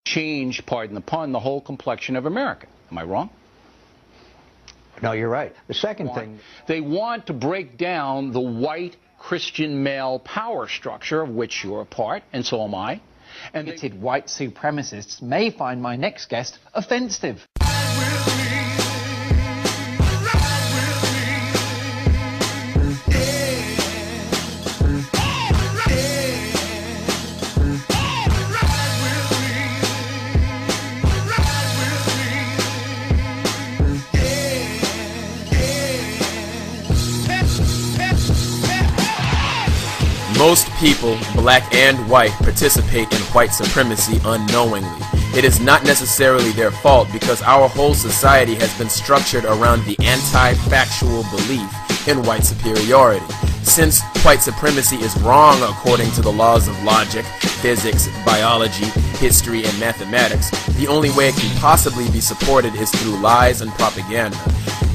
change, pardon the pun, the whole complexion of America. Am I wrong? No, you're right. The second thing, they want to break down the white Christian male power structure of which you're a part, and so am I. And white supremacists may find my next guest offensive. Most people, black and white, participate in white supremacy unknowingly. It is not necessarily their fault because our whole society has been structured around the anti-factual belief in white superiority. Since white supremacy is wrong according to the laws of logic, physics, biology, history, and mathematics, the only way it can possibly be supported is through lies and propaganda.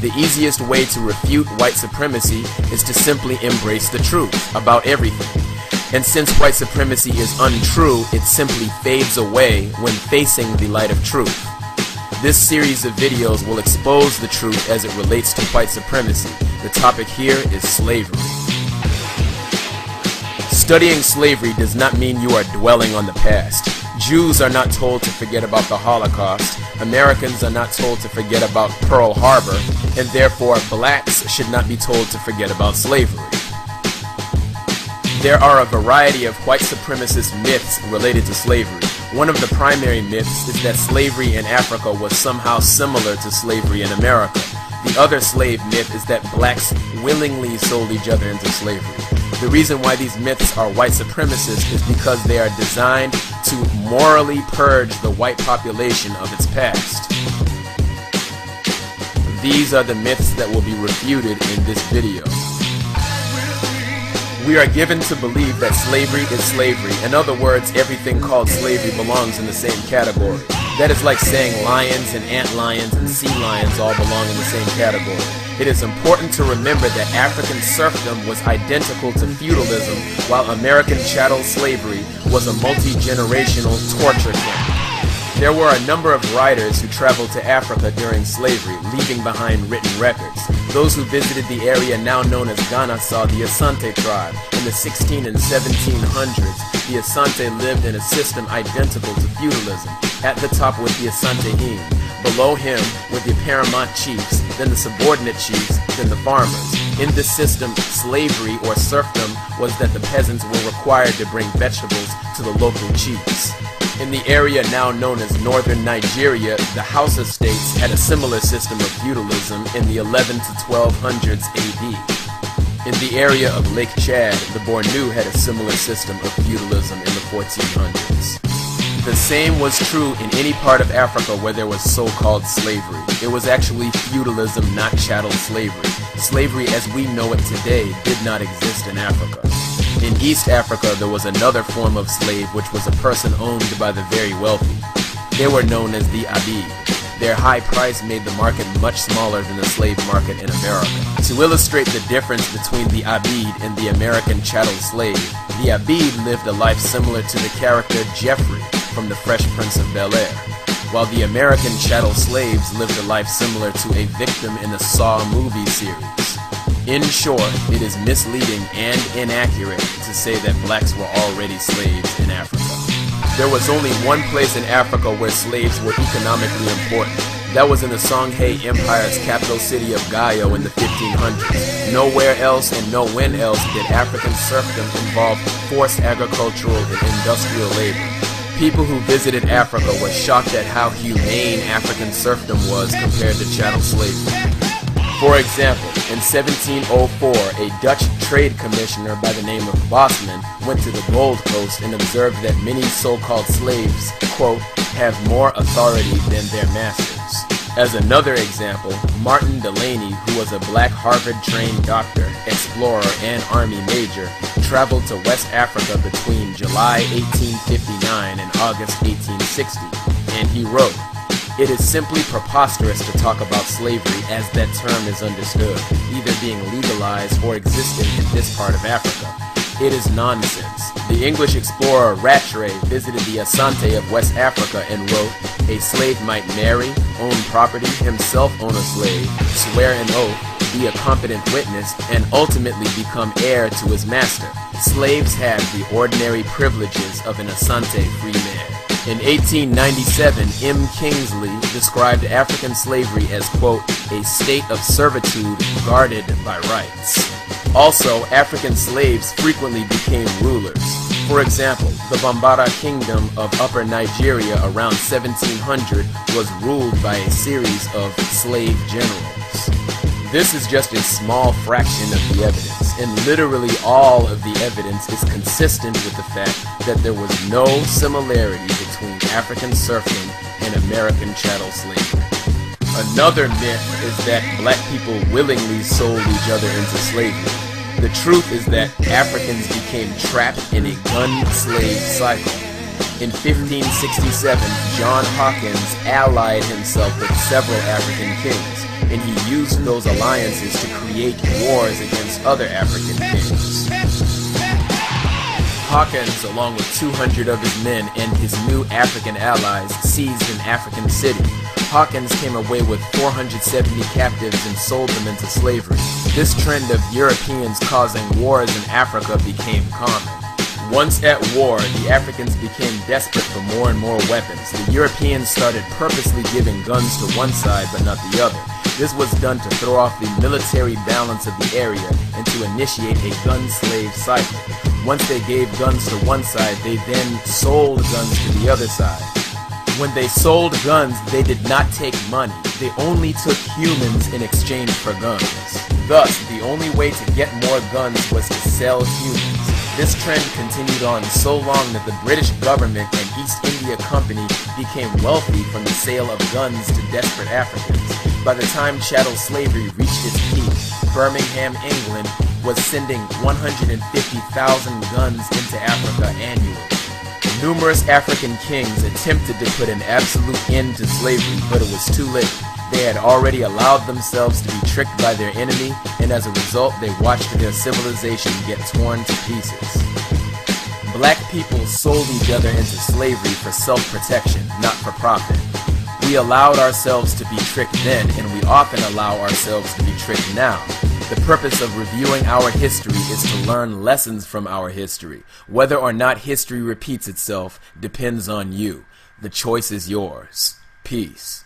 The easiest way to refute white supremacy is to simply embrace the truth about everything. And since white supremacy is untrue, it simply fades away when facing the light of truth. This series of videos will expose the truth as it relates to white supremacy. The topic here is slavery. Studying slavery does not mean you are dwelling on the past. Jews are not told to forget about the Holocaust. Americans are not told to forget about Pearl Harbor, and therefore blacks should not be told to forget about slavery. There are a variety of white supremacist myths related to slavery. One of the primary myths is that slavery in Africa was somehow similar to slavery in America. The other slave myth is that blacks willingly sold each other into slavery. The reason why these myths are white supremacist is because they are designed to morally purge the white population of its past. These are the myths that will be refuted in this video. We are given to believe that slavery is slavery. In other words, everything called slavery belongs in the same category. That is like saying lions and antlions and sea lions all belong in the same category. It is important to remember that African serfdom was identical to feudalism, while American chattel slavery was a multi-generational torture camp. There were a number of writers who traveled to Africa during slavery, leaving behind written records. Those who visited the area now known as Ghana saw the Asante tribe. In the 16 and 1700s, the Asante lived in a system identical to feudalism. At the top was the Asante Him. Below him were the paramount chiefs, then the subordinate chiefs, then the farmers. In this system, slavery or serfdom was that the peasants were required to bring vegetables to the local chiefs. In the area now known as northern Nigeria, the Hausa states had a similar system of feudalism in the 11 to 1200s AD. In the area of Lake Chad, the Bornu had a similar system of feudalism in the 1400s. The same was true in any part of Africa where there was so-called slavery. It was actually feudalism, not chattel slavery. Slavery as we know it today did not exist in Africa. In East Africa, there was another form of slave which was a person owned by the very wealthy. They were known as the Abid. Their high price made the market much smaller than the slave market in America. To illustrate the difference between the Abid and the American chattel slave, the Abid lived a life similar to the character Jeffrey from The Fresh Prince of Bel-Air, while the American chattel slaves lived a life similar to a victim in the Saw movie series. In short, it is misleading and inaccurate to say that blacks were already slaves in Africa. There was only one place in Africa where slaves were economically important. That was in the Songhai Empire's capital city of Gayo in the 1500s. Nowhere else and no when else did African serfdom involve forced agricultural and industrial labor. People who visited Africa were shocked at how humane African serfdom was compared to chattel slavery. For example, in 1704, a Dutch trade commissioner by the name of Bosman went to the Gold Coast and observed that many so-called slaves, quote, have more authority than their masters. As another example, Martin Delaney, who was a black Harvard-trained doctor, explorer, and army major, traveled to West Africa between July 1859 and August 1860, and he wrote, "It is simply preposterous to talk about slavery as that term is understood, either being legalized or existing in this part of Africa. It is nonsense. The English explorer Rattray visited the Asante of West Africa and wrote, "A slave might marry, own property, himself own a slave, swear an oath, be a competent witness, and ultimately become heir to his master. Slaves had the ordinary privileges of an Asante free man." In 1897, M. Kingsley described African slavery as, quote, "a state of servitude guarded by rights." Also, African slaves frequently became rulers. For example, the Bambara Kingdom of Upper Nigeria around 1700 was ruled by a series of slave generals. This is just a small fraction of the evidence, and literally all of the evidence is consistent with the fact that there was no similarity between African serfdom and American chattel slavery. Another myth is that black people willingly sold each other into slavery. The truth is that Africans became trapped in a gun slave cycle. In 1567, John Hawkins allied himself with several African kings, and he used those alliances to create wars against other African kings. Hawkins, along with 200 of his men and his new African allies, seized an African city. Hawkins came away with 470 captives and sold them into slavery. This trend of Europeans causing wars in Africa became common. Once at war, the Africans became desperate for more and more weapons. The Europeans started purposely giving guns to one side but not the other. This was done to throw off the military balance of the area and to initiate a gun slave cycle. Once they gave guns to one side, they then sold guns to the other side. When they sold guns, they did not take money. They only took humans in exchange for guns. Thus, the only way to get more guns was to sell humans. This trend continued on so long that the British government and East India Company became wealthy from the sale of guns to desperate Africans. By the time chattel slavery reached its peak, Birmingham, England was sending 150,000 guns into Africa annually. Numerous African kings attempted to put an absolute end to slavery, but it was too late. They had already allowed themselves to be tricked by their enemy, and as a result, they watched their civilization get torn to pieces. Black people sold each other into slavery for self-protection, not for profit. We allowed ourselves to be tricked then, and we often allow ourselves to be tricked now. The purpose of reviewing our history is to learn lessons from our history. Whether or not history repeats itself depends on you. The choice is yours. Peace.